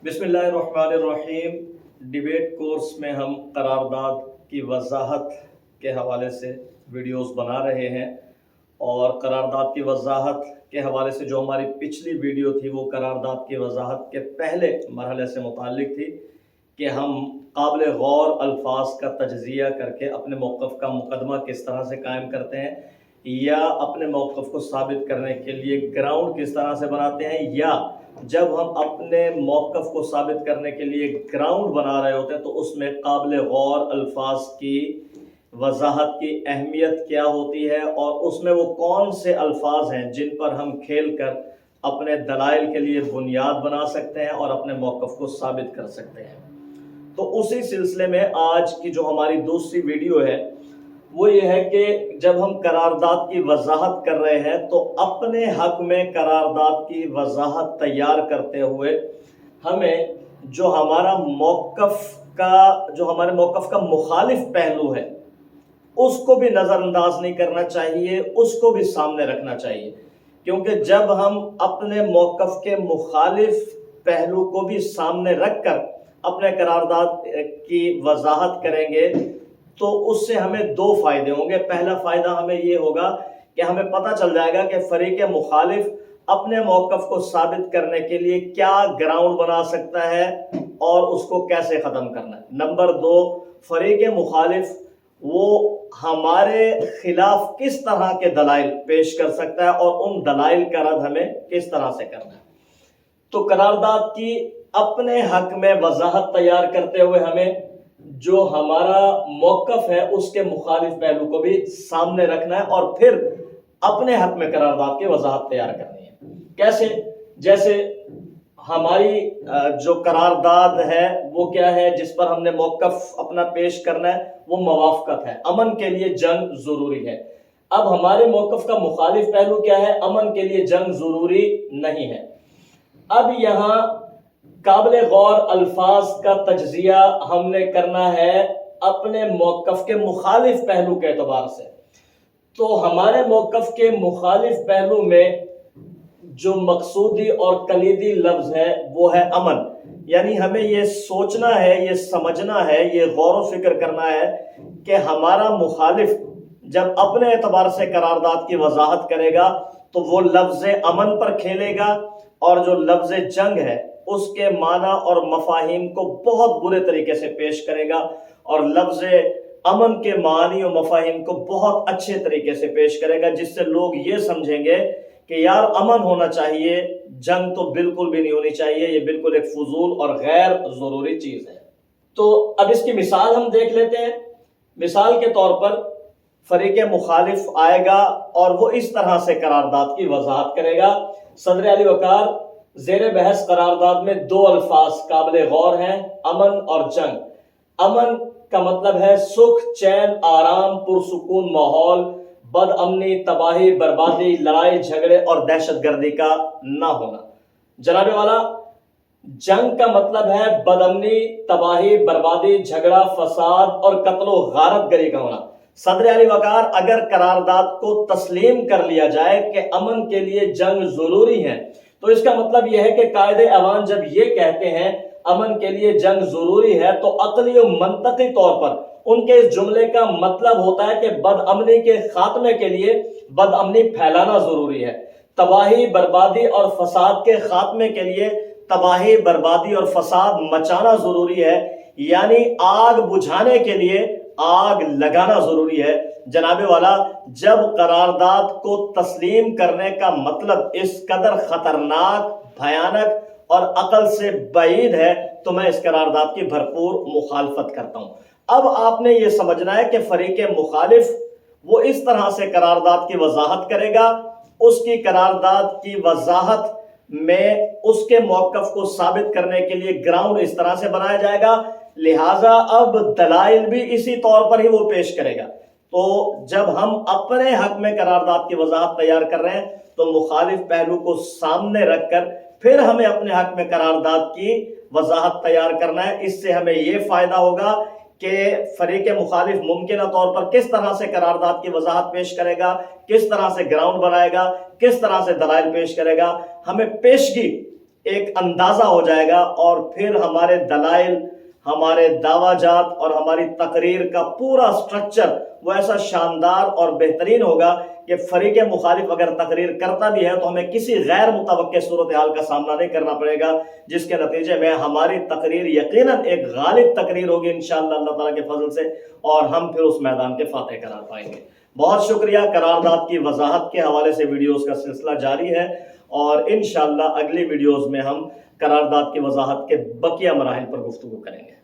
بسم اللہ الرحمن الرحیم۔ ڈیبیٹ کورس میں ہم قرارداد کی وضاحت کے حوالے سے ویڈیوز بنا رہے ہیں، اور قرارداد کی وضاحت کے حوالے سے جو ہماری پچھلی ویڈیو تھی وہ قرارداد کی وضاحت کے پہلے مرحلے سے متعلق تھی کہ ہم قابل غور الفاظ کا تجزیہ کر کے اپنے موقف کا مقدمہ کس طرح سے قائم کرتے ہیں، یا اپنے موقف کو ثابت کرنے کے لیے گراؤنڈ کس طرح سے بناتے ہیں، یا جب ہم اپنے موقف کو ثابت کرنے کے لیے گراؤنڈ بنا رہے ہوتے ہیں تو اس میں قابل غور الفاظ کی وضاحت کی اہمیت کیا ہوتی ہے، اور اس میں وہ کون سے الفاظ ہیں جن پر ہم کھیل کر اپنے دلائل کے لیے بنیاد بنا سکتے ہیں اور اپنے موقف کو ثابت کر سکتے ہیں۔ تو اسی سلسلے میں آج کی جو ہماری دوسری ویڈیو ہے وہ یہ ہے کہ جب ہم قرارداد کی وضاحت کر رہے ہیں تو اپنے حق میں قرارداد کی وضاحت تیار کرتے ہوئے ہمیں جو ہمارے موقف کا مخالف پہلو ہے اس کو بھی نظر انداز نہیں کرنا چاہیے، اس کو بھی سامنے رکھنا چاہیے، کیونکہ جب ہم اپنے موقف کے مخالف پہلو کو بھی سامنے رکھ کر اپنے قرارداد کی وضاحت کریں گے تو اس سے ہمیں دو فائدے ہوں گے۔ پہلا فائدہ ہمیں یہ ہوگا کہ ہمیں پتہ چل جائے گا کہ فریق مخالف اپنے موقف کو ثابت کرنے کے لیے کیا گراؤنڈ بنا سکتا ہے اور اس کو کیسے ختم کرنا ہے۔ نمبر دو، فریق مخالف وہ ہمارے خلاف کس طرح کے دلائل پیش کر سکتا ہے اور ان دلائل کا رد ہمیں کس طرح سے کرنا ہے۔ تو قرارداد کی اپنے حق میں وضاحت تیار کرتے ہوئے ہمیں جو ہمارا موقف ہے اس کے مخالف پہلو کو بھی سامنے رکھنا ہے اور پھر اپنے حق میں قرارداد کی وضاحت تیار کرنی ہے۔ کیسے؟ جیسے ہماری جو قرارداد ہے وہ کیا ہے جس پر ہم نے موقف اپنا پیش کرنا ہے، وہ موافقت ہے، امن کے لیے جنگ ضروری ہے۔ اب ہمارے موقف کا مخالف پہلو کیا ہے؟ امن کے لیے جنگ ضروری نہیں ہے۔ اب یہاں قابل غور الفاظ کا تجزیہ ہم نے کرنا ہے اپنے موقف کے مخالف پہلو کے اعتبار سے۔ تو ہمارے موقف کے مخالف پہلو میں جو مقصودی اور کلیدی لفظ ہے وہ ہے امن، یعنی ہمیں یہ سوچنا ہے، یہ سمجھنا ہے، یہ غور و فکر کرنا ہے کہ ہمارا مخالف جب اپنے اعتبار سے قرارداد کی وضاحت کرے گا تو وہ لفظ امن پر کھیلے گا، اور جو لفظ جنگ ہے اس کے معنی اور مفاہیم کو بہت برے طریقے سے پیش کرے گا، اور لفظ امن کے معنی و مفاہیم کو بہت اچھے طریقے سے پیش کرے گا، جس سے لوگ یہ سمجھیں گے کہ یار امن ہونا چاہیے، جنگ تو بالکل بھی نہیں ہونی چاہیے، یہ بالکل ایک فضول اور غیر ضروری چیز ہے۔ تو اب اس کی مثال ہم دیکھ لیتے ہیں۔ مثال کے طور پر فریق مخالف آئے گا اور وہ اس طرح سے قرارداد کی وضاحت کرے گا۔ صدر علی وقار، زیر بحث قرارداد میں دو الفاظ قابل غور ہیں، امن اور جنگ۔ امن کا مطلب ہے سکھ، چین، آرام، پرسکون ماحول، بد امنی، تباہی، بربادی، لڑائی جھگڑے اور دہشت گردی کا نہ ہونا۔ جناب والا، جنگ کا مطلب ہے بد امنی، تباہی، بربادی، جھگڑا، فساد اور قتل و غارت گری کا ہونا۔ صدر علی وقار، اگر قرارداد کو تسلیم کر لیا جائے کہ امن کے لیے جنگ ضروری ہے تو اس کا مطلب یہ ہے کہ قائد اعوان جب یہ کہتے ہیں امن کے لیے جنگ ضروری ہے تو عقلی و منطقی طور پر ان کے اس جملے کا مطلب ہوتا ہے کہ بد امنی کے خاتمے کے لیے بد امنی پھیلانا ضروری ہے، تباہی، بربادی اور فساد کے خاتمے کے لیے تباہی، بربادی اور فساد مچانا ضروری ہے، یعنی آگ بجھانے کے لیے آگ لگانا ضروری ہے۔ جناب والا، جب قرارداد کو تسلیم کرنے کا مطلب اس قدر خطرناک، بھیانک اور عقل سے بعید ہے تو میں اس قرارداد کی بھرپور مخالفت کرتا ہوں۔ اب آپ نے یہ سمجھنا ہے کہ فریق مخالف وہ اس طرح سے قرارداد کی وضاحت کرے گا، اس کی قرارداد کی وضاحت میں اس کے موقف کو ثابت کرنے کے لیے گراؤنڈ اس طرح سے بنایا جائے گا، لہٰذا اب دلائل بھی اسی طور پر ہی وہ پیش کرے گا۔ تو جب ہم اپنے حق میں قرارداد کی وضاحت تیار کر رہے ہیں تو مخالف پہلو کو سامنے رکھ کر پھر ہمیں اپنے حق میں قرارداد کی وضاحت تیار کرنا ہے۔ اس سے ہمیں یہ فائدہ ہوگا کہ فریق مخالف ممکنہ طور پر کس طرح سے قرارداد کی وضاحت پیش کرے گا، کس طرح سے گراؤنڈ بنائے گا، کس طرح سے دلائل پیش کرے گا، ہمیں پیشگی ایک اندازہ ہو جائے گا، اور پھر ہمارے دلائل، ہمارے دعویٰ جات اور ہماری تقریر کا پورا سٹرکچر وہ ایسا شاندار اور بہترین ہوگا کہ فریق مخالف اگر تقریر کرتا بھی ہے تو ہمیں کسی غیر متوقع صورتحال کا سامنا نہیں کرنا پڑے گا، جس کے نتیجے میں ہماری تقریر یقیناً ایک غالب تقریر ہوگی انشاءاللہ اللہ تعالیٰ کے فضل سے، اور ہم پھر اس میدان کے فاتح قرار پائیں گے۔ بہت شکریہ۔ قرارداد کی وضاحت کے حوالے سے ویڈیوز کا سلسلہ جاری ہے، اور انشاءاللہ اگلی ویڈیوز میں ہم قرارداد کی وضاحت کے بقیہ مراحل پر گفتگو کریں گے۔